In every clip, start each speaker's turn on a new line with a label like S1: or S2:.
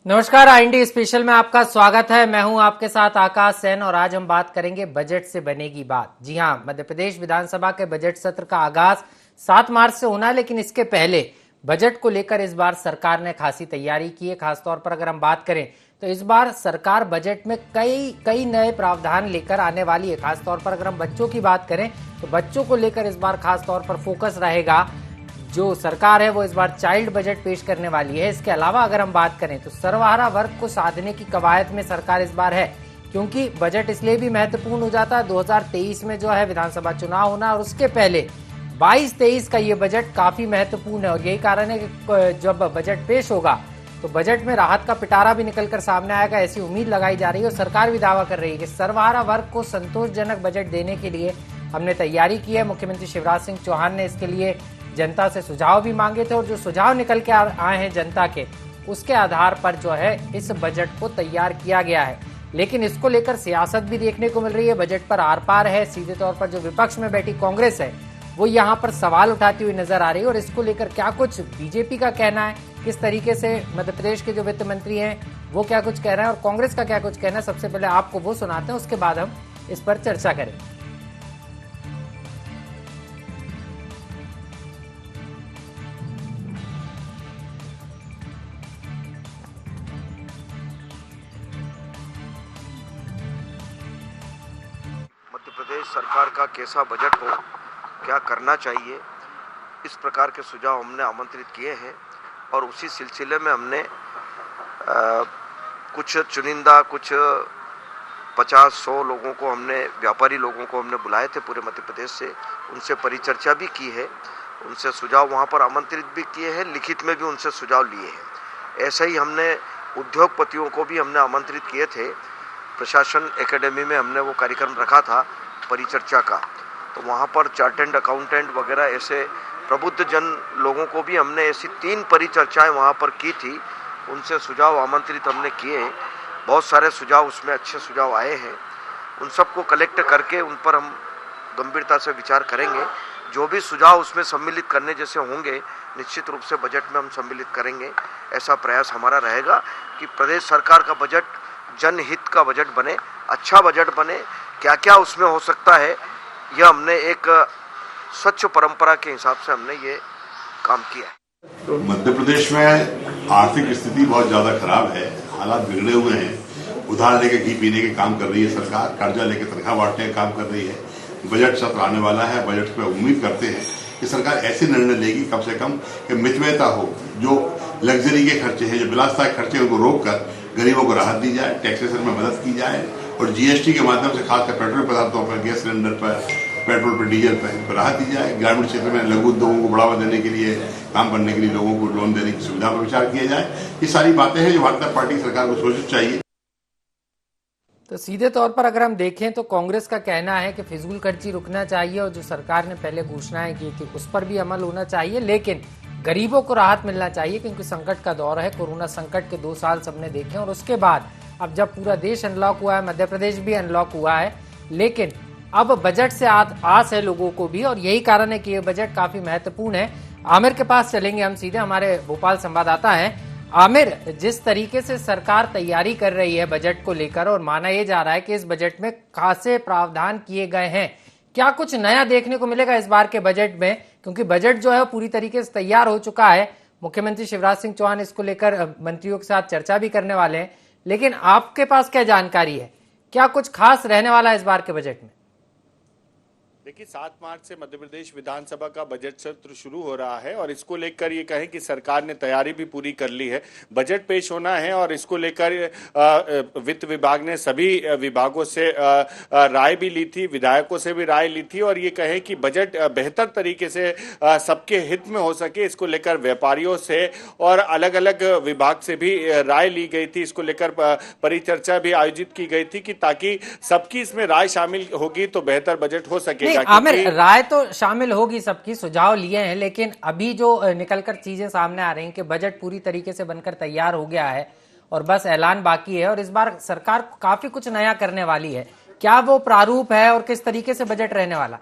S1: नमस्कार, IND special में आपका स्वागत है। मैं हूं आपके साथ आकाश सेन और आज हम बात करेंगे बजट से बनेगी बात। जी हां, मध्य प्रदेश विधानसभा के बजट सत्र का आगाज 7 मार्च से होना है, लेकिन इसके पहले बजट को लेकर इस बार सरकार ने खासी तैयारी की है। खासतौर पर अगर हम बात करें तो इस बार सरकार बजट में कई नए प्रावधान लेकर आने वाली है। खासतौर पर अगर हम बच्चों की बात करें तो बच्चों को लेकर इस बार खासतौर पर फोकस रहेगा। जो सरकार है वो इस बार चाइल्ड बजट पेश करने वाली है। इसके अलावा अगर हम बात करें तो सर्वहारा वर्ग को साधने की कवायद में सरकार इस बार है, क्योंकि बजट इसलिए भी महत्वपूर्ण हो जाता है 2023 में जो है विधानसभा चुनाव होना और उसके पहले 22-23 का ये बजट काफी महत्वपूर्ण है। और यही कारण है कि जब बजट पेश होगा तो बजट में राहत का पिटारा भी निकलकर सामने आएगा, ऐसी उम्मीद लगाई जा रही है। और सरकार भी दावा कर रही है कि सर्वहारा वर्ग को संतोषजनक बजट देने के लिए हमने तैयारी की है। मुख्यमंत्री शिवराज सिंह चौहान ने इसके लिए जनता से सुझाव भी मांगे थे और जो सुझाव निकल के आए हैं जनता के, उसके आधार पर जो है इस बजट को तैयार किया गया है। लेकिन इसको लेकर सियासत भी देखने को मिल रही है। बजट पर आर पार है। सीधे तौर पर जो विपक्ष में बैठी कांग्रेस है वो यहाँ पर सवाल उठाती हुई नजर आ रही है। और इसको लेकर क्या कुछ बीजेपी का कहना है, किस तरीके से मध्य प्रदेश के जो वित्त मंत्री हैं वो क्या कुछ कह रहे हैं और कांग्रेस का क्या कुछ कहना है, सबसे पहले आपको वो सुनाते हैं, उसके बाद हम इस पर चर्चा करें।
S2: मध्य प्रदेश सरकार का कैसा बजट हो, क्या करना चाहिए, इस प्रकार के सुझाव हमने आमंत्रित किए हैं। और उसी सिलसिले में हमने कुछ चुनिंदा, कुछ 50-100 लोगों को, हमने व्यापारी लोगों को हमने बुलाए थे पूरे मध्य प्रदेश से। उनसे परिचर्चा भी की है, उनसे सुझाव वहाँ पर आमंत्रित भी किए हैं, लिखित में भी उनसे सुझाव लिए हैं। ऐसे ही हमने उद्योगपतियों को भी हमने आमंत्रित किए थे। प्रशासन एकेडमी में हमने वो कार्यक्रम रखा था परिचर्चा का, तो वहाँ पर चार्टेड अकाउंटेंट वगैरह ऐसे प्रबुद्ध जन लोगों को भी हमने ऐसी 3 परिचर्चाएं वहाँ पर की थी। उनसे सुझाव आमंत्रित हमने किए। बहुत सारे सुझाव उसमें अच्छे सुझाव आए हैं। उन सबको कलेक्ट करके उन पर हम गंभीरता से विचार करेंगे। जो भी सुझाव उसमें सम्मिलित करने जैसे होंगे निश्चित रूप से बजट में हम सम्मिलित करेंगे। ऐसा प्रयास हमारा रहेगा कि प्रदेश सरकार का बजट जनहित का बजट बने, अच्छा बजट बने। क्या क्या उसमें हो सकता है, यह हमने एक स्वच्छ परंपरा के हिसाब से हमने ये काम किया है।
S3: तो मध्य प्रदेश में आर्थिक स्थिति बहुत ज्यादा खराब है, हालात बिगड़े हुए हैं। उधार लेके घी पीने के काम कर रही है सरकार, कर्जा लेके तनख्वाह बांटने का काम कर रही है। बजट सत्र आने वाला है, बजट पे उम्मीद करते हैं कि सरकार ऐसे निर्णय लेगी कम से कम कि मितव्ययता हो। जो लग्जरी के खर्चे हैं, जो विलासता के खर्चे, उनको रोक कर गरीबों को राहत दी जाए, टैक्सेशन में मदद की जाए और जीएसटी के माध्यम से खासकर पेट्रोल पदार्थों पर, गैस सिलेंडर पर, पेट्रोल पर, डीजल पर राहत दी जाए। ग्रामीण क्षेत्र में लघु उद्योगों को बढ़ावा देने के लिए, काम करने के लिए लोगों को लोन देने की सुविधा पर विचार किया जाए। ये सारी बातें हैं जो भारतीय जनता पार्टी सरकार को सोचनी चाहिए।
S1: तो सीधे तौर पर अगर हम देखें तो कांग्रेस का कहना है कि फिजूल खर्ची रुकना चाहिए और जो सरकार ने पहले घोषणाएं की थी उस पर भी अमल होना चाहिए, लेकिन गरीबों को राहत मिलना चाहिए, क्योंकि संकट का दौर है। कोरोना संकट के 2 साल सबने देखे और उसके बाद अब जब पूरा देश अनलॉक हुआ है, मध्य प्रदेश भी अनलॉक हुआ है, लेकिन अब बजट से आस है लोगों को भी और यही कारण है कि ये बजट काफी महत्वपूर्ण है। आमिर के पास चलेंगे हम सीधे, हमारे भोपाल संवाददाता हैं। आमिर, जिस तरीके से सरकार तैयारी कर रही है बजट को लेकर और माना यह जा रहा है कि इस बजट में खासे प्रावधान किए गए हैं, क्या कुछ नया देखने को मिलेगा इस बार के बजट में? क्योंकि बजट जो है वो पूरी तरीके से तैयार हो चुका है। मुख्यमंत्री शिवराज सिंह चौहान इसको लेकर मंत्रियों के साथ चर्चा भी करने वाले हैं, लेकिन आपके पास क्या जानकारी है, क्या कुछ खास रहने वाला है इस बार के बजट में?
S4: देखिए, 7 मार्च से मध्य प्रदेश विधानसभा का बजट सत्र शुरू हो रहा है और इसको लेकर ये कहें कि सरकार ने तैयारी भी पूरी कर ली है। बजट पेश होना है और इसको लेकर वित्त विभाग ने सभी विभागों से राय भी ली थी, विधायकों से भी राय ली थी और ये कहें कि बजट बेहतर तरीके से सबके हित में हो सके, इसको लेकर व्यापारियों से और अलग अलग विभाग से भी राय ली गई थी। इसको लेकर परिचर्चा भी आयोजित की गई थी कि ताकि सबकी इसमें राय शामिल होगी तो बेहतर बजट हो सकेगा।
S1: आमिर, राय तो शामिल होगी, सबकी सुझाव लिए हैं, लेकिन अभी जो निकलकर चीजें सामने आ रही हैं कि बजट पूरी तरीके से बनकर तैयार हो गया है और बस ऐलान बाकी है और इस बार सरकार काफी कुछ नया करने वाली है। क्या वो प्रारूप है और किस तरीके से बजट रहने वाला?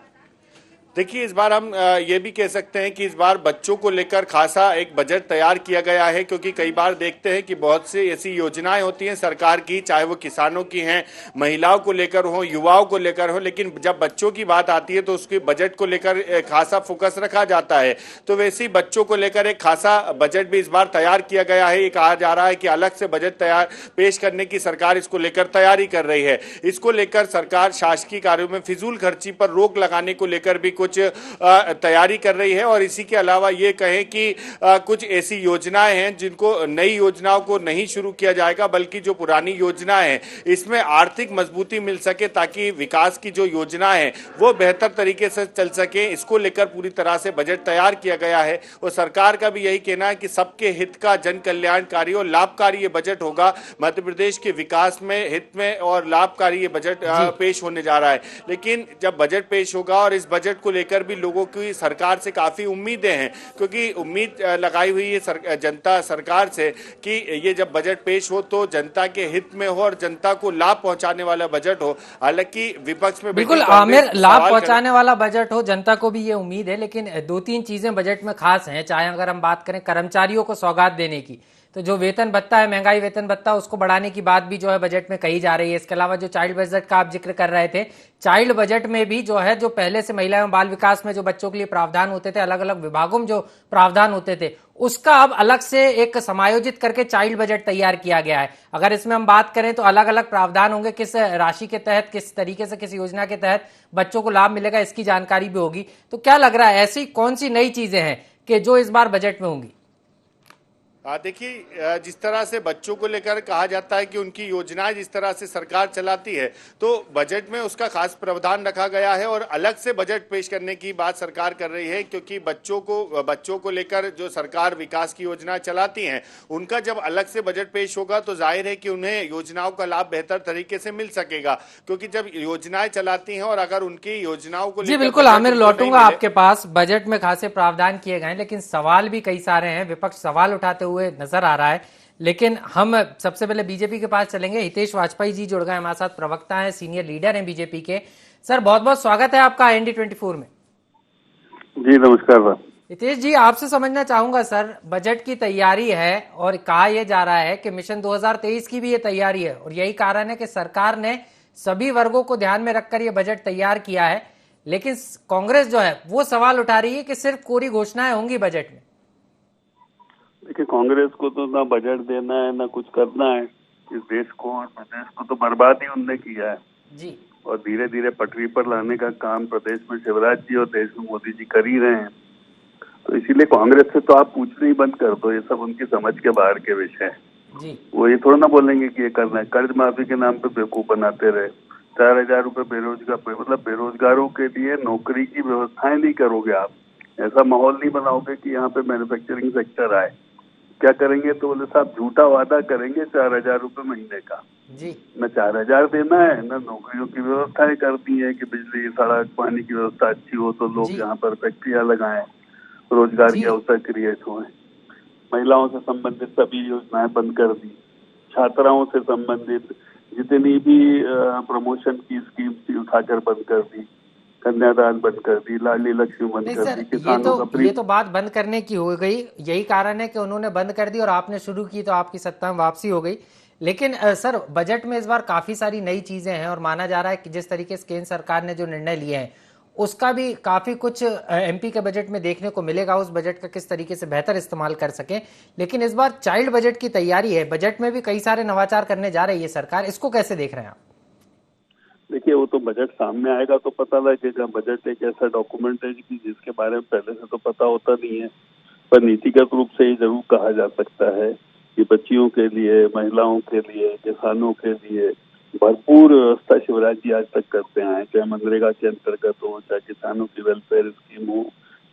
S4: देखिए, इस बार हम ये भी कह सकते हैं कि इस बार बच्चों को लेकर खासा एक बजट तैयार किया गया है, क्योंकि कई बार देखते हैं कि बहुत सी ऐसी योजनाएं होती हैं सरकार की, चाहे वो किसानों की हैं, महिलाओं को लेकर हो, युवाओं को लेकर हो, लेकिन जब बच्चों की बात आती है तो उसके बजट को लेकर खासा फोकस रखा जाता है। तो वैसे ही बच्चों को लेकर एक खासा बजट भी इस बार तैयार किया गया है। ये कहा जा रहा है कि अलग से बजट तैयार पेश करने की सरकार इसको लेकर तैयारी कर रही है। इसको लेकर सरकार शासकीय कार्यों में फिजूल खर्ची पर रोक लगाने को लेकर भी कुछ तैयारी कर रही है। और इसी के अलावा ये कहें कि कुछ ऐसी योजनाएं हैं जिनको, नई योजनाओं को नहीं शुरू किया जाएगा, बल्कि जो पुरानी योजनाएं हैं इसमें आर्थिक मजबूती मिल सके, ताकि विकास की जो योजनाएं हैं वो बेहतर तरीके से चल सके। इसको लेकर पूरी तरह से बजट तैयार किया गया है। और सरकार का भी यही कहना है कि सबके हित का, जन कल्याणकारी और लाभकारी ये बजट होगा। मध्य प्रदेश के विकास में, हित में और लाभकारी ये बजट पेश होने जा रहा है। लेकिन जब बजट पेश होगा, और इस बजट को लेकर भी लोगों की सरकार से काफी उम्मीदें हैं, क्योंकि उम्मीद लगाई हुई है जनता सरकार से कि ये जब बजट पेश हो तो जनता के हित में हो और जनता को लाभ पहुंचाने वाला बजट हो। हालांकि विपक्ष में
S1: बिल्कुल आमिर, लाभ पहुंचाने वाला बजट हो, जनता को भी ये उम्मीद है। लेकिन दो तीन चीजें बजट में खास हैं। चाहे अगर हम बात करें कर्मचारियों को सौगात देने की, तो जो वेतन भत्ता है, महंगाई वेतन भत्ता, उसको बढ़ाने की बात भी जो है बजट में कही जा रही है। इसके अलावा जो चाइल्ड बजट का आप जिक्र कर रहे थे, चाइल्ड बजट में भी जो है, जो पहले से महिला एवं बाल विकास में जो बच्चों के लिए प्रावधान होते थे, अलग अलग विभागों में जो प्रावधान होते थे, उसका अब अलग से एक समायोजित करके चाइल्ड बजट तैयार किया गया है। अगर इसमें हम बात करें तो अलग अलग प्रावधान होंगे, किस राशि के तहत, किस तरीके से, किस योजना के तहत बच्चों को लाभ मिलेगा, इसकी जानकारी भी होगी। तो क्या लग रहा है, ऐसी कौन सी नई चीजें हैं कि जो इस बार बजट में होंगी?
S4: देखिए, जिस तरह से बच्चों को लेकर कहा जाता है कि उनकी योजनाएं जिस तरह से सरकार चलाती है, तो बजट में उसका खास प्रावधान रखा गया है और अलग से बजट पेश करने की बात सरकार कर रही है। क्योंकि बच्चों को लेकर जो सरकार विकास की योजना चलाती हैं, उनका जब अलग से बजट पेश होगा तो जाहिर है कि उन्हें योजनाओं का लाभ बेहतर तरीके से मिल सकेगा। क्योंकि जब योजनाएं चलाती हैं और अगर उनकी योजनाओं को,
S1: जी बिल्कुल आमिर, लौटूंगा आपके पास। बजट में खासे प्रावधान किए गए, लेकिन सवाल भी कई सारे हैं, विपक्ष सवाल उठाते हुए नजर आ रहा है। लेकिन हम सबसे पहले बीजेपी के पास चलेंगे। हितेश वाजपेयी जी जुड़ गए हमारे साथ, प्रवक्ता हैं, सीनियर लीडर हैं बीजेपी के। सर, बहुत बहुत स्वागत है आपका ND24 में।
S5: जी नमस्कार सर।
S1: हितेश जी, आपसे समझना चाहूंगा सर, बजट की तैयारी है और कहा यह जा रहा है कि मिशन 2023 की भी ये तैयारी है, और यही कारण है कि सरकार ने सभी वर्गों को ध्यान में रखकर ये बजट तैयार किया है। लेकिन कांग्रेस जो है वो सवाल उठा रही है कि सिर्फ कोरी घोषणाएं होंगी बजट में।
S5: देखिए, कांग्रेस को तो ना बजट देना है ना कुछ करना है। इस देश को और प्रदेश को तो बर्बाद ही उनने किया है
S1: जी।
S5: और धीरे धीरे पटरी पर लाने का काम प्रदेश में शिवराज जी और देश में मोदी जी कर ही रहे हैं। तो इसीलिए कांग्रेस से तो आप पूछना ही बंद कर दो, ये सब उनकी समझ के बाहर के विषय है जी। वो ये थोड़ा ना बोलेंगे कि ये करना है। कर्ज माफी के नाम पे बेवकूफ बनाते रहे, 4,000 रुपए बेरोजगारों के लिए नौकरी की व्यवस्थाएं नहीं करोगे आप, ऐसा माहौल नहीं बनाओगे कि यहाँ पे मैन्युफैक्चरिंग सेक्टर आए। क्या करेंगे तो बोले साहब झूठा वादा करेंगे 4,000 रुपए महीने का जी। न 4,000 देना है, न नौकरियों की व्यवस्थाएं कर दी है कि बिजली, सड़क, पानी की व्यवस्था अच्छी हो तो लोग यहाँ पर फैक्ट्रियां लगाएं, रोजगार के अवसर क्रिएट हुए। महिलाओं से संबंधित सभी योजनाएं बंद कर दी, छात्राओं से संबंधित जितनी भी प्रमोशन की स्कीम थी उठाकर बंद कर दी, कन्यादान बंद कर दी, लाडली लक्ष्मी बंद कर दी।
S1: ये तो बात बंद करने की हो गई, यही कारण है कि उन्होंने बंद कर दी और आपने शुरू की तो आपकी सत्ता में वापसी हो गई। लेकिन सर, बजट में इस बार काफी सारी नई चीजें हैं और माना जा रहा है कि जिस तरीके से केंद्र सरकार ने जो निर्णय लिए हैं उसका भी काफी कुछ MP के बजट में देखने को मिलेगा, उस बजट का किस तरीके से बेहतर इस्तेमाल कर सकें। लेकिन इस बार चाइल्ड बजट की तैयारी है, बजट में भी कई सारे नवाचार करने जा रही है सरकार, इसको कैसे देख रहे हैं आप?
S5: देखिए, वो तो बजट सामने आएगा तो पता लगेगा। बजट एक ऐसा डॉक्यूमेंट है कि जिसके बारे में पहले से तो पता होता नहीं है, पर नीतिगत रूप से ये जरूर कहा जा सकता है कि बच्चियों के लिए, महिलाओं के लिए, किसानों के लिए भरपूर व्यवस्था शिवराज जी आज तक करते आए, चाहे मनरेगा के अंतर्गत हो, चाहे किसानों की वेलफेयर स्कीम हो,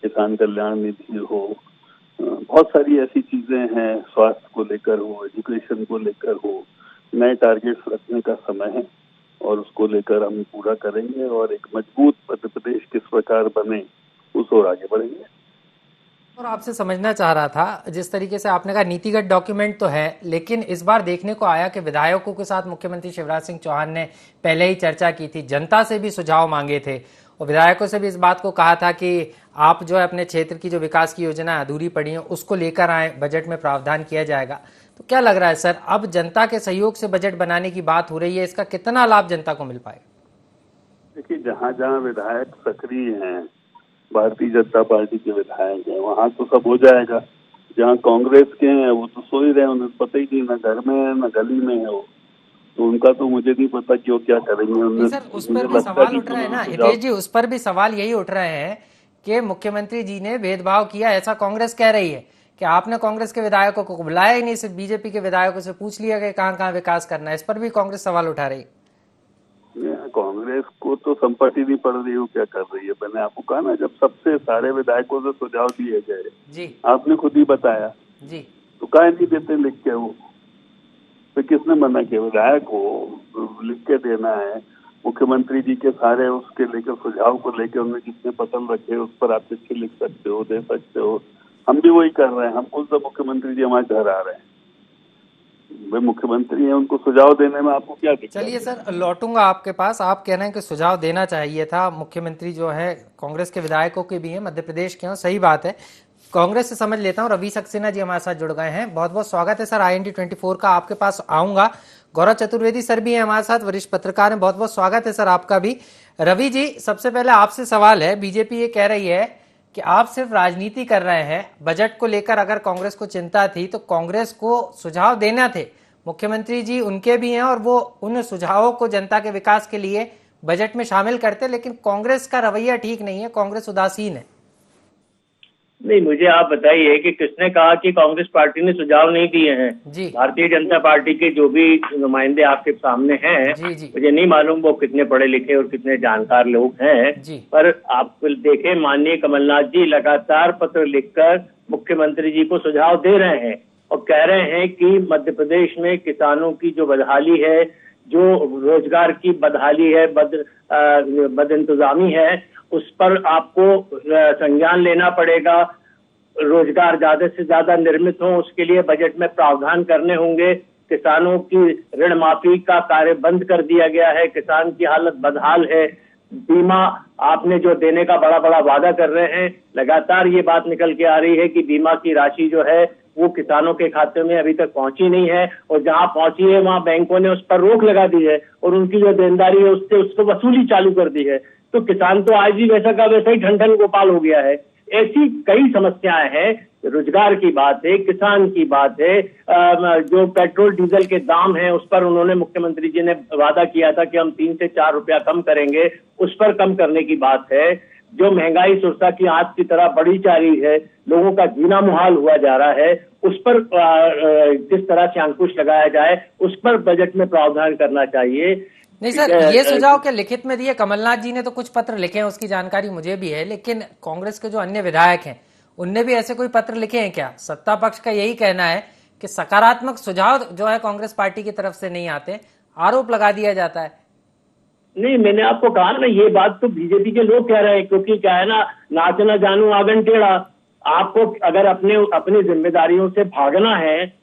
S5: किसान कल्याण निधि हो, बहुत सारी ऐसी चीजें हैं, स्वास्थ्य को लेकर हो, एजुकेशन को लेकर हो। नए टारगेट्स रखने का समय है और उसको लेकर हम पूरा करेंगे और एक मजबूत मध्य प्रदेश किस प्रकार बने उस ओर आगे बढ़ेंगे।
S1: और आपसे समझना चाह रहा था, जिस तरीके से आपने कहा नीतिगत डॉक्यूमेंट तो है, लेकिन इस बार देखने को आया कि विधायकों के साथ मुख्यमंत्री शिवराज सिंह चौहान ने पहले ही चर्चा की थी, जनता से भी सुझाव मांगे थे और विधायकों से भी इस बात को कहा था कि आप जो है अपने क्षेत्र की जो विकास की योजना अधूरी पड़ी है उसको लेकर आए, बजट में प्रावधान किया जाएगा। तो क्या लग रहा है सर, अब जनता के सहयोग से बजट बनाने की बात हो रही है, इसका कितना लाभ जनता को मिल पाएगा?
S5: देखिए, जहाँ जहाँ विधायक सक्रिय हैं, भारतीय जनता पार्टी के विधायक हैं, वहाँ तो सब हो जाएगा। जहाँ कांग्रेस के हैं वो तो सो ही रहे, उन्हें पता ही नहीं, ना घर में है ना गली में है वो, तो उनका तो मुझे नहीं पता कि वो क्या करेंगे।
S1: सर उस पर भी सवाल उठ रहा है ना हितेश जी, उस पर भी सवाल यही उठ रहे हैं कि मुख्यमंत्री जी ने भेदभाव किया, ऐसा कांग्रेस कह रही है कि आपने कांग्रेस के विधायकों को बुलाया ही नहीं, सिर्फ बीजेपी के विधायकों से पूछ लिया कि कहाँ कहाँ विकास करना है। इस पर भी कांग्रेस सवाल उठा रही है।
S5: कांग्रेस को तो संपत्ति नहीं पड़ रही, वो क्या कर रही है? मैंने आपको कहा ना, जब सबसे सारे विधायकों से सुझाव दिए गए
S1: जी,
S5: आपने खुद ही बताया
S1: जी,
S5: तो काहे नहीं देते लिख के? वो तो किसने मना किया? विधायक को लिख के देना है। मुख्यमंत्री जी के सारे उसके लेकर सुझाव को लेकर उन्होंने जितने पसंद रखे उस पर आप चिट्ठी लिख सकते हो, दे सकते हो। हम भी वही कर रहे हैं। हम खुद सब मुख्यमंत्री जी हमारे घर आ रहे हैं, वे मुख्यमंत्री हैं, उनको सुझाव देने में आपको क्या दिक्कत?
S1: चलिए सर, लौटूंगा आपके पास। आप कह रहे हैं कि सुझाव देना चाहिए था, मुख्यमंत्री जो है कांग्रेस के विधायकों के भी हैं, मध्य प्रदेश के हैं, सही बात है। कांग्रेस से समझ लेता हूं, रवि सक्सेना जी हमारे साथ जुड़ गए हैं। बहुत बहुत स्वागत है सर IND 24 का, आपके पास आऊंगा। गौरव चतुर्वेदी सर भी हैं हमारे साथ, वरिष्ठ पत्रकार हैं, बहुत बहुत स्वागत है सर आपका भी। रवि जी, सबसे पहले आपसे सवाल है, बीजेपी ये कह रही है कि आप सिर्फ राजनीति कर रहे हैं, बजट को लेकर अगर कांग्रेस को चिंता थी तो कांग्रेस को सुझाव देना थे, मुख्यमंत्री जी उनके भी हैं और वो उन सुझावों को जनता के विकास के लिए बजट में शामिल करते, लेकिन कांग्रेस का रवैया ठीक नहीं है, कांग्रेस उदासीन है।
S6: नहीं, मुझे आप बताइए कि किसने कहा कि कांग्रेस पार्टी ने सुझाव नहीं दिए हैं?
S1: जी,
S6: भारतीय जनता पार्टी के जो भी नुमाइंदे आपके सामने हैं,
S1: जी, जी,
S6: मुझे नहीं मालूम वो कितने पढ़े लिखे और कितने जानकार लोग हैं
S1: जी,
S6: पर आप देखें, माननीय कमलनाथ जी लगातार पत्र लिखकर मुख्यमंत्री जी को सुझाव दे रहे हैं और कह रहे हैं कि मध्य प्रदेश में किसानों की जो बदहाली है, जो रोजगार की बदहाली है, बद इंतजामी है, उस पर आपको संज्ञान लेना पड़ेगा। रोजगार ज्यादा से ज्यादा निर्मित हो, उसके लिए बजट में प्रावधान करने होंगे। किसानों की ऋण माफी का कार्य बंद कर दिया गया है, किसान की हालत बदहाल है। बीमा आपने जो देने का बड़ा बड़ा वादा कर रहे हैं, लगातार ये बात निकल के आ रही है कि बीमा की राशि जो है वो किसानों के खाते में अभी तक पहुंची नहीं है, और जहां पहुंची है वहां बैंकों ने उस पर रोक लगा दी है और उनकी जो देनदारी है उससे उसको वसूली चालू कर दी है। तो किसान तो आज भी वैसा का वैसा ही ठन गोपाल हो गया है। ऐसी कई समस्याएं हैं, रोजगार की बात है, किसान की बात है, जो पेट्रोल डीजल के दाम हैं उस पर उन्होंने, मुख्यमंत्री जी ने वादा किया था कि हम 3 से 4 रुपया कम करेंगे, उस पर कम करने की बात है। जो महंगाई सुरसा की आग की तरह बढ़ी जा रही है, लोगों का जीना मुहाल हुआ जा रहा है, उस पर किस तरह से अंकुश लगाया जाए, उस पर बजट में प्रावधान करना चाहिए।
S1: नहीं सर, ये सुझाव क्या लिखित में दिए? कमलनाथ जी ने तो कुछ पत्र लिखे हैं, उसकी जानकारी मुझे भी है, लेकिन कांग्रेस के जो अन्य विधायक हैं उनने भी ऐसे कोई पत्र लिखे हैं क्या? सत्ता पक्ष का यही कहना है कि सकारात्मक सुझाव जो है कांग्रेस पार्टी की तरफ से नहीं आते, आरोप लगा दिया जाता है।
S6: नहीं, मैंने आपको कहा ना, ये बात तो बीजेपी के लोग कह रहे हैं, क्योंकि क्या है ना, नाचना जानू आंगन टेढ़ा। आपको अगर अपनी जिम्मेदारियों से भागना है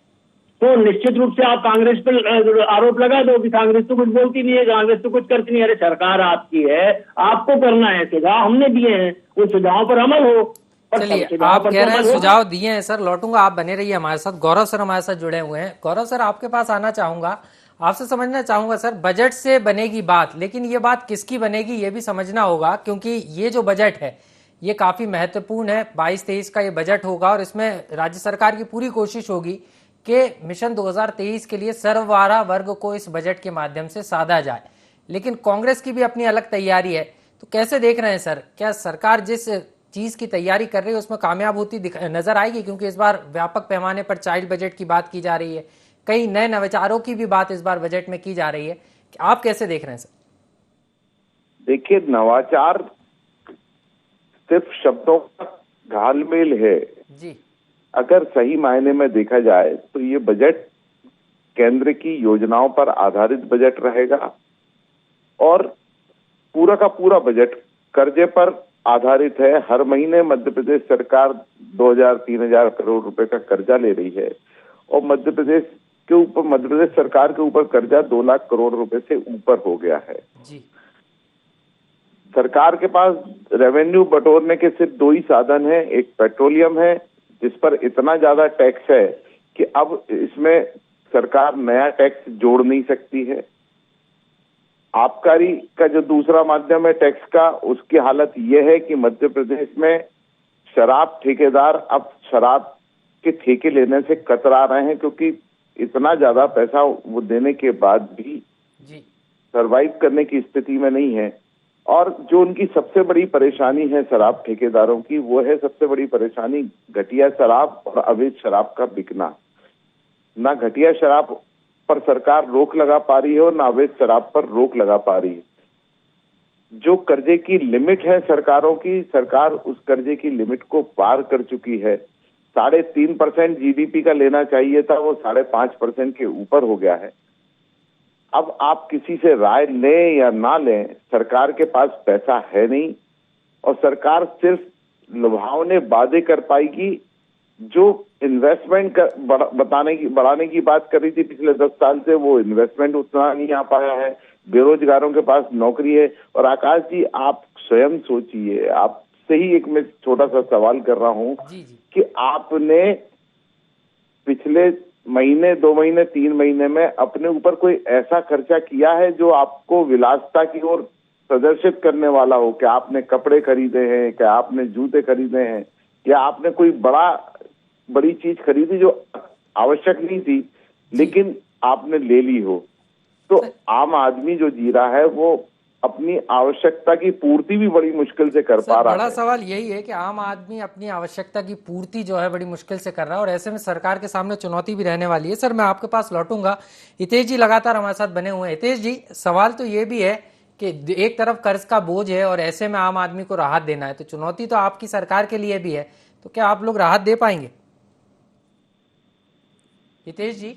S6: तो निश्चित रूप से आप कांग्रेस पर आरोप लगा दो कि कांग्रेस तो कुछ बोलती नहीं है, कांग्रेस तो कुछ करती नहीं है। अरे सरकार आपकी है, आपको करना है, सुझाव हमने दिए हैं, उन सुझावों पर अमल हो।
S1: चलिए, आप कह रहे हैं सुझाव दिए हैं सर, लौटूंगा, आप बने रहिए हमारे साथ। गौरव सर हमारे साथ जुड़े हुए हैं। गौरव सर, आपके पास आना चाहूंगा, आपसे समझना चाहूंगा सर, बजट से बनेगी बात, लेकिन ये बात किसकी बनेगी ये भी समझना होगा, क्योंकि ये जो बजट है ये काफी महत्वपूर्ण है। 22-23 का ये बजट होगा और इसमें राज्य सरकार की पूरी कोशिश होगी कि मिशन 2023 के लिए सर्वहारा वर्ग को इस बजट के माध्यम से साधा जाए, लेकिन कांग्रेस की भी अपनी अलग तैयारी है। तो कैसे देख रहे हैं सर, क्या सरकार जिस चीज की तैयारी कर रही है उसमें कामयाब होती नजर आएगी? क्योंकि इस बार व्यापक पैमाने पर चाइल्ड बजट की बात की जा रही है, कई नए नवाचारों की भी बात इस बार बजट में की जा रही है, आप कैसे देख रहे हैं सर?
S7: देखिए, नवाचार सिर्फ शब्दों का घालमेल है
S1: जी।
S7: अगर सही मायने में देखा जाए तो ये बजट केंद्र की योजनाओं पर आधारित बजट रहेगा और पूरा का पूरा बजट कर्जे पर आधारित है। हर महीने मध्य प्रदेश सरकार 2000-3000 करोड़ रुपए का कर्जा ले रही है और मध्य प्रदेश सरकार के ऊपर कर्जा 2 लाख करोड़ रुपए से ऊपर हो गया है
S1: जी।
S7: सरकार के पास रेवेन्यू बटोरने के सिर्फ दो ही साधन है, एक पेट्रोलियम है जिस पर इतना ज्यादा टैक्स है कि अब इसमें सरकार नया टैक्स जोड़ नहीं सकती है। आबकारी का जो दूसरा माध्यम है टैक्स का, उसकी हालत यह है कि मध्य प्रदेश में शराब ठेकेदार अब शराब के ठेके लेने से कतरा रहे हैं, क्योंकि इतना ज्यादा पैसा वो देने के बाद भी सरवाइव करने की स्थिति में नहीं है। और जो उनकी सबसे बड़ी परेशानी है शराब ठेकेदारों की, वो है सबसे बड़ी परेशानी घटिया शराब और अवैध शराब का बिकना। ना घटिया शराब पर सरकार रोक लगा पा रही है और ना अवैध शराब पर रोक लगा पा रही है। जो कर्जे की लिमिट है सरकारों की, सरकार उस कर्जे की लिमिट को पार कर चुकी है। 3.5% जीडीपी का लेना चाहिए था, वो 5.5% के ऊपर हो गया है। अब आप किसी से राय लें या ना लें, सरकार के पास पैसा है नहीं और सरकार सिर्फ लुभावने वादे कर पाएगी। जो इन्वेस्टमेंट बढ़ाने की बात कर रही थी पिछले 10 साल से, वो इन्वेस्टमेंट उतना नहीं आ पाया है। बेरोजगारों के पास नौकरी है। और आकाश जी, आप स्वयं सोचिए, आपसे ही एक मैं छोटा सा सवाल कर रहा हूं कि आपने पिछले महीने, 2 महीने, 3 महीने में अपने ऊपर कोई ऐसा खर्चा किया है जो आपको विलासिता की ओर प्रदर्शित करने वाला हो? क्या आपने कपड़े खरीदे हैं, क्या आपने जूते खरीदे हैं, या आपने कोई बड़ी चीज खरीदी जो आवश्यक नहीं थी लेकिन आपने ले ली हो? तो आम आदमी जो जी रहा है वो अपनी आवश्यकता की पूर्ति भी बड़ी मुश्किल से कर पा रहा है।
S1: बड़ा सवाल यही है कि आम आदमी अपनी आवश्यकता की पूर्ति जो है बड़ी मुश्किल से कर रहा है और ऐसे में सरकार के सामने चुनौती भी रहने वाली है। सर, मैं आपके पास लौटूंगा। हितेश जी लगातार हमारे साथ बने हुए हैं। हितेश जी, सवाल तो ये भी है कि एक तरफ कर्ज का बोझ है और ऐसे में आम आदमी को राहत देना है, तो चुनौती तो आपकी सरकार के लिए भी है, तो क्या आप लोग राहत दे पाएंगे? हितेश जी,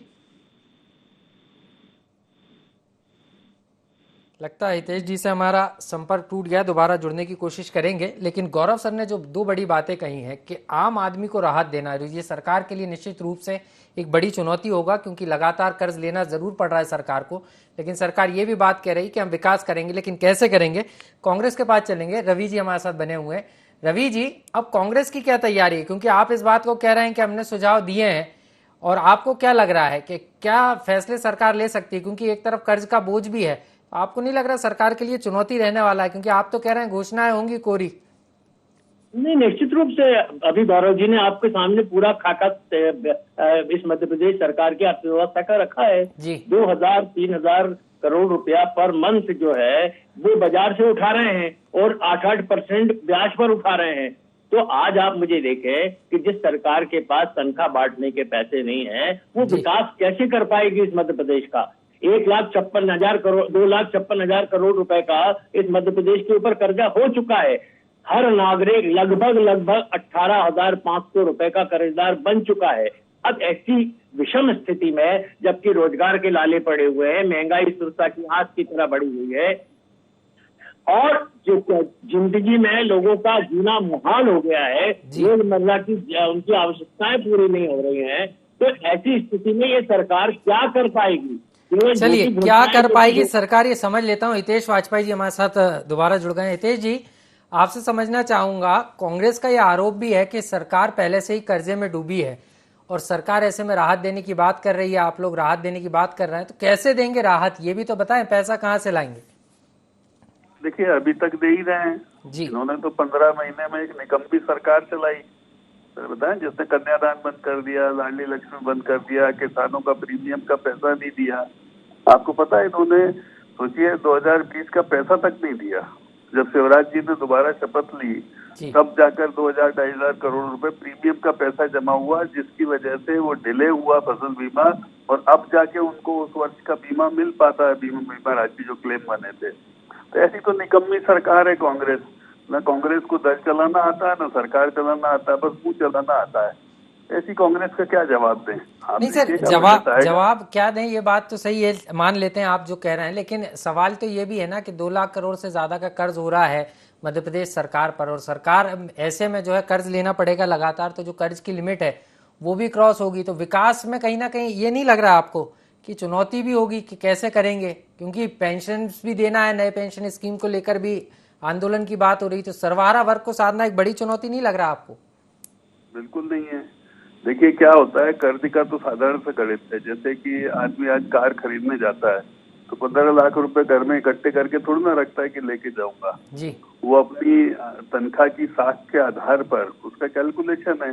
S1: लगता है हितेश जी से हमारा संपर्क टूट गया। दोबारा जुड़ने की कोशिश करेंगे। लेकिन गौरव सर ने जो 2 बड़ी बातें कही हैं कि आम आदमी को राहत देना, ये सरकार के लिए निश्चित रूप से एक बड़ी चुनौती होगा, क्योंकि लगातार कर्ज लेना जरूर पड़ रहा है सरकार को। लेकिन सरकार ये भी बात कह रही कि हम विकास करेंगे, लेकिन कैसे करेंगे? कांग्रेस के पास चलेंगे। रवि जी हमारे साथ बने हुए हैं। रवि जी, अब कांग्रेस की क्या तैयारी है? क्योंकि आप इस बात को कह रहे हैं कि हमने सुझाव दिए हैं, और आपको क्या लग रहा है कि क्या फैसले सरकार ले सकती है? क्योंकि एक तरफ कर्ज का बोझ भी है। आपको नहीं लग रहा सरकार के लिए चुनौती रहने वाला है? क्योंकि आप तो कह रहे हैं घोषणाएं होंगी कोरी।
S6: नहीं, निश्चित रूप से अभी गौरव जी ने आपके सामने पूरा खाका इस मध्य प्रदेश सरकार की अर्थव्यवस्था का रखा है। 2000-3000 करोड़ रुपया पर मंथ जो है वो बाजार से उठा रहे हैं और 8-8% ब्याज पर उठा रहे हैं। तो आज आप मुझे देखें कि जिस सरकार के पास तनख्वाह बांटने के पैसे नहीं है, वो विकास कैसे कर पाएगी इस मध्य प्रदेश का? 1,56,000 करोड़, 2,56,000 करोड़ रुपए का इस मध्य प्रदेश के ऊपर कर्जा हो चुका है। हर नागरिक लगभग 18,500 रुपए का कर्जदार बन चुका है। अब ऐसी विषम स्थिति में, जबकि रोजगार के लाले पड़े हुए हैं, महंगाई सुरसा की आग की तरह बढ़ी हुई है और जो जिंदगी में लोगों का जीना मुहाल हो गया है, रोजमर्रा की उनकी आवश्यकताएं पूरी नहीं हो रही हैं, तो ऐसी स्थिति में ये सरकार क्या कर पाएगी?
S1: चलिए, क्या कर पाएगी सरकार, ये समझ लेता हूँ। हितेश वाजपेयी जी हमारे साथ दोबारा जुड़ गए। हितेश जी, आपसे समझना चाहूंगा, कांग्रेस का यह आरोप भी है कि सरकार पहले से ही कर्जे में डूबी है और सरकार ऐसे में राहत देने की बात कर रही है। आप लोग राहत देने की बात कर रहे हैं, तो कैसे देंगे राहत, ये भी तो बताएं। पैसा कहाँ से लाएंगे?
S5: देखिए, अभी तक दे ही रहे हैं जी। इन्होंने तो 15 महीने में एक निकम्मी सरकार चलाई, बताएं, जिसने कन्यादान बंद कर दिया, लाडली लक्ष्मी बंद कर दिया, किसानों का प्रीमियम का पैसा नहीं दिया। आपको पता है, इन्होंने सोचिए 2020 का पैसा तक नहीं दिया। जब शिवराज जी ने दोबारा शपथ ली तब जाकर 2,000-2,500 करोड़ रुपए प्रीमियम का पैसा जमा हुआ, जिसकी वजह से वो डिले हुआ फसल बीमा, और अब जाके उनको उस वर्ष का बीमा मिल पाता है, बीमा राशि जो क्लेम बने थे। तो ऐसी तो निकम्मी सरकार है कांग्रेस। ना कांग्रेस को दल चलाना आता है, ना सरकार चलाना आता है, बस मुंह चलाना आता है। ऐसी कांग्रेस का क्या जवाब दें?
S1: नहीं सर, जवाब क्या दें, ये बात तो सही है, मान लेते हैं आप जो कह रहे हैं, लेकिन सवाल तो ये भी है ना कि 2 लाख करोड़ से ज्यादा का कर्ज हो रहा है मध्य प्रदेश सरकार पर, और सरकार ऐसे में जो है कर्ज लेना पड़ेगा लगातार, तो जो कर्ज की लिमिट है वो भी क्रॉस होगी। तो विकास में कहीं ना कहीं ये नहीं लग रहा आपको कि चुनौती भी होगी कि कैसे करेंगे? क्योंकि पेंशन भी देना है, नए पेंशन स्कीम को लेकर भी आंदोलन की बात हो रही, तो सर्वहारा वर्ग को साधना एक बड़ी चुनौती नहीं लग रहा आपको?
S5: बिल्कुल नहीं है। देखिए क्या होता है, कर्ज का तो साधारण सा गणित है। जैसे कि आदमी आज कार खरीदने जाता है तो 15 लाख रुपए घर में इकट्ठे करके थोड़ी ना रखता है कि लेके जाऊंगा
S1: जी।
S5: वो अपनी तनख्वाह की साख के आधार पर उसका कैलकुलेशन है।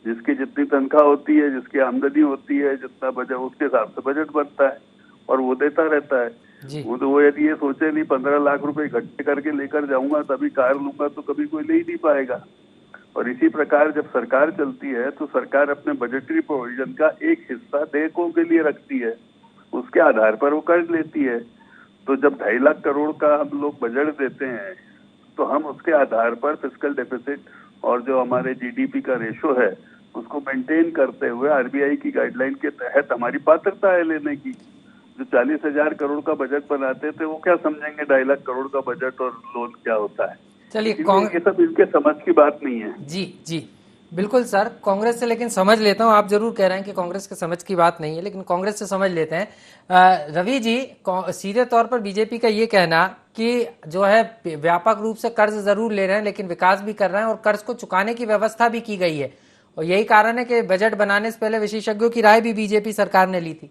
S5: जिसकी जितनी तनख्वाह होती है, जिसकी आमदनी होती है, जितना बजट, उसके हिसाब से बजट बनता है और वो देता रहता है
S1: जी।
S5: वो यदि ये सोचे नहीं 15 लाख रुपए इकट्ठे करके लेकर जाऊंगा तभी कार लूंगा तो कभी कोई ले ही नहीं पाएगा। और इसी प्रकार जब सरकार चलती है तो सरकार अपने बजटरी प्रोविजन का एक हिस्सा देयकों के लिए रखती है, उसके आधार पर वो कर्ज लेती है। तो जब 2.5 लाख करोड़ का हम लोग बजट देते हैं तो हम उसके आधार पर फिस्कल डेफिसिट और जो हमारे जीडीपी का रेशो है उसको मेंटेन करते हुए आरबीआई की गाइडलाइन के तहत हमारी पात्रता है लेने की। जो 40,000 करोड़ का बजट बनाते थे वो क्या समझेंगे 2.5 लाख करोड़ का बजट और लोन क्या होता है।
S1: चलिए,
S5: ये सब इनके समझ की बात नहीं है।
S1: जी जी बिल्कुल सर, कांग्रेस से लेकिन समझ लेता हूं। आप जरूर कह रहे हैं कि कांग्रेस के समझ की बात नहीं है, लेकिन कांग्रेस से समझ लेते हैं। रवि जी, सीधे तौर पर बीजेपी का ये कहना कि जो है व्यापक रूप से कर्ज जरूर ले रहे हैं लेकिन विकास भी कर रहे हैं और कर्ज को चुकाने की व्यवस्था भी की गई है, और यही कारण है कि बजट बनाने से पहले विशेषज्ञों की राय भी बीजेपी सरकार ने ली थी।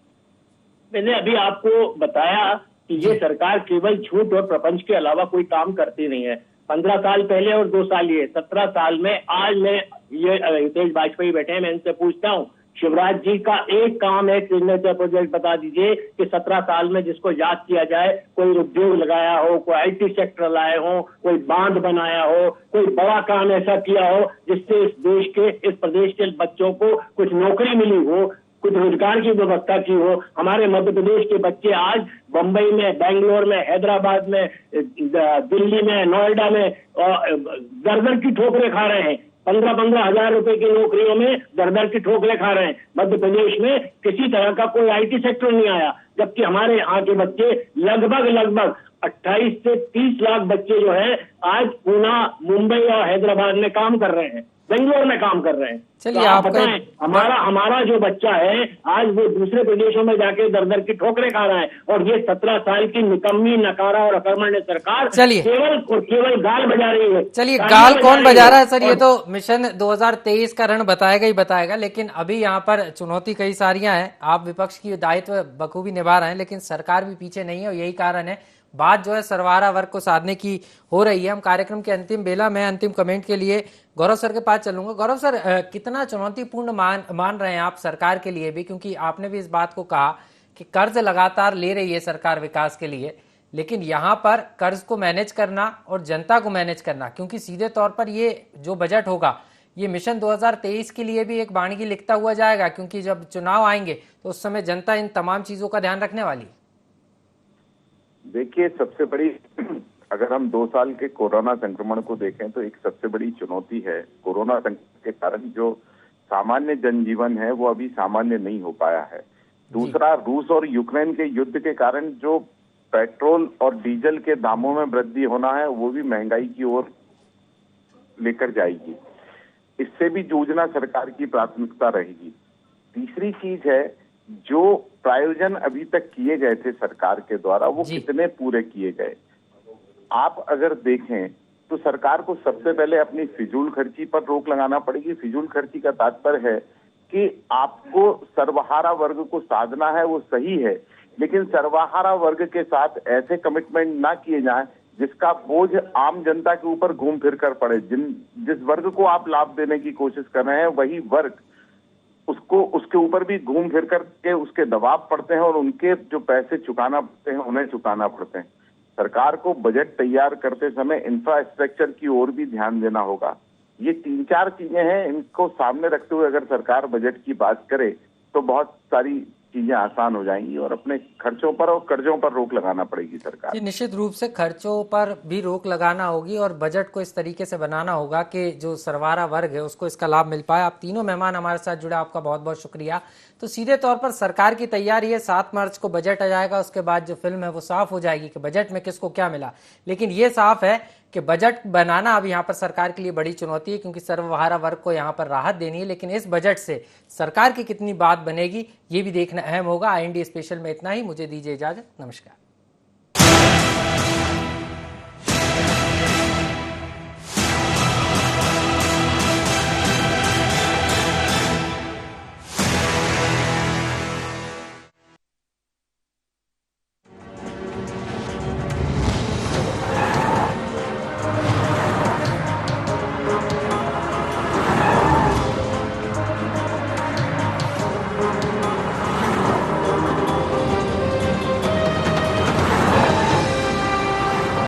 S6: मैंने अभी आपको बताया कि ये सरकार केवल झूठ और प्रपंच के अलावा कोई काम करती नहीं है। 15 साल पहले और 2 साल ये 17 साल में आज मैं ये हितेश वाजपेयी बैठे हैं, मैं इनसे पूछता हूँ शिवराज जी का एक काम है, सिग्नेचर प्रोजेक्ट बता दीजिए कि 17 साल में जिसको याद किया जाए, कोई उद्योग लगाया हो, कोई आईटी सेक्टर लाए हो, कोई बांध बनाया हो, कोई बड़ा काम ऐसा किया हो जिससे इस देश के, इस प्रदेश के बच्चों को कुछ नौकरी मिली हो, कुछ रोजगार की व्यवस्था की हो। हमारे मध्य प्रदेश के बच्चे आज बंबई में, बेंगलोर में, हैदराबाद में, दिल्ली में, नोएडा में दर की ठोकरें खा रहे हैं। 15-15 हजार रुपए की नौकरियों में दर की ठोकरें खा रहे हैं। मध्य प्रदेश में किसी तरह का कोई आईटी सेक्टर नहीं आया, जबकि हमारे यहाँ के बच्चे लगभग 28 से 30 लाख बच्चे जो है आज पूना, मुंबई और हैदराबाद में काम कर रहे हैं, बेंगलोर में काम कर रहे हैं।
S1: चलिए,
S6: तो आप
S1: आपका
S6: बताएं, हमारा जो बच्चा है आज वो दूसरे प्रदेशों में जाके दर की ठोकरें खा रहा है, और ये 17 साल की निकम्मी, नकारा और अकर्मण्य सरकार केवल गाल बजा रही है।
S1: चलिए, गाल कौन बजा रहा है सर? ये तो मिशन 2023 का रण बताएगा ही बताएगा, लेकिन अभी यहाँ पर चुनौती कई सारियां हैं। आप विपक्ष की दायित्व बखूबी निभा रहे हैं, लेकिन सरकार भी पीछे नहीं है, और यही कारण है बात जो है सर्वहारा वर्ग को साधने की हो रही है। हम कार्यक्रम के अंतिम बेला में अंतिम कमेंट के लिए गौरव सर के पास चलूंगा। गौरव सर, कितना चुनौतीपूर्ण मान रहे हैं आप सरकार के लिए भी, क्योंकि आपने भी इस बात को कहा कि कर्ज लगातार ले रही है सरकार विकास के लिए, लेकिन यहाँ पर कर्ज को मैनेज करना और जनता को मैनेज करना, क्योंकि सीधे तौर पर ये जो बजट होगा ये मिशन 2023 के लिए भी एक वानगी लिखता हुआ जाएगा, क्योंकि जब चुनाव आएंगे तो उस समय जनता इन तमाम चीजों का ध्यान रखने वाली है।
S7: देखिए, सबसे बड़ी अगर हम 2 साल के कोरोना संक्रमण को देखें तो एक सबसे बड़ी चुनौती है कोरोना संक्रमण के कारण जो सामान्य जनजीवन है वो अभी सामान्य नहीं हो पाया है। दूसरा, रूस और यूक्रेन के युद्ध के कारण जो पेट्रोल और डीजल के दामों में वृद्धि होना है वो भी महंगाई की ओर लेकर जाएगी। इससे भी जूझना सरकार की प्राथमिकता रहेगी। तीसरी चीज है, जो प्रायोजन अभी तक किए गए थे सरकार के द्वारा वो कितने पूरे किए गए। आप अगर देखें तो सरकार को सबसे पहले अपनी फिजूल खर्ची पर रोक लगाना पड़ेगी। फिजूल खर्ची का तात्पर्य है कि आपको सर्वहारा वर्ग को साधना है, वो सही है, लेकिन सर्वहारा वर्ग के साथ ऐसे कमिटमेंट ना किए जाएं जिसका बोझ आम जनता के ऊपर घूम फिर कर पड़े। जिस वर्ग को आप लाभ देने की कोशिश कर रहे हैं वही वर्ग उसके ऊपर भी घूम फिर करके उसके दबाव पड़ते हैं और उनके जो पैसे चुकाना पड़ते हैं उन्हें चुकाना पड़ते हैं। सरकार को बजट तैयार करते समय इंफ्रास्ट्रक्चर की ओर भी ध्यान देना होगा। ये 3-4 चीजें हैं, इनको सामने रखते हुए अगर सरकार बजट की बात करे तो बहुत सारी चीजें आसान हो जाएंगी और अपने खर्चों पर और कर्जों पर रोक लगाना पड़ेगी सरकार।
S1: निश्चित रूप से खर्चों पर भी रोक लगाना होगी और बजट को इस तरीके से बनाना होगा कि जो सर्वहारा वर्ग है उसको इसका लाभ मिल पाए। आप तीनों मेहमान हमारे साथ जुड़े, आपका बहुत बहुत शुक्रिया। तो सीधे तौर पर सरकार की तैयारी है, 7 मार्च को बजट आ जाएगा, उसके बाद जो फिल्म है वो साफ हो जाएगी कि बजट में किसको क्या मिला। लेकिन ये साफ है कि बजट बनाना अब यहाँ पर सरकार के लिए बड़ी चुनौती है, क्योंकि सर्वहारा वर्ग को यहाँ पर राहत देनी है। लेकिन इस बजट से सरकार की कितनी बात बनेगी ये भी देखना अहम होगा। IND स्पेशल में इतना ही, मुझे दीजिए इजाजत, नमस्कार।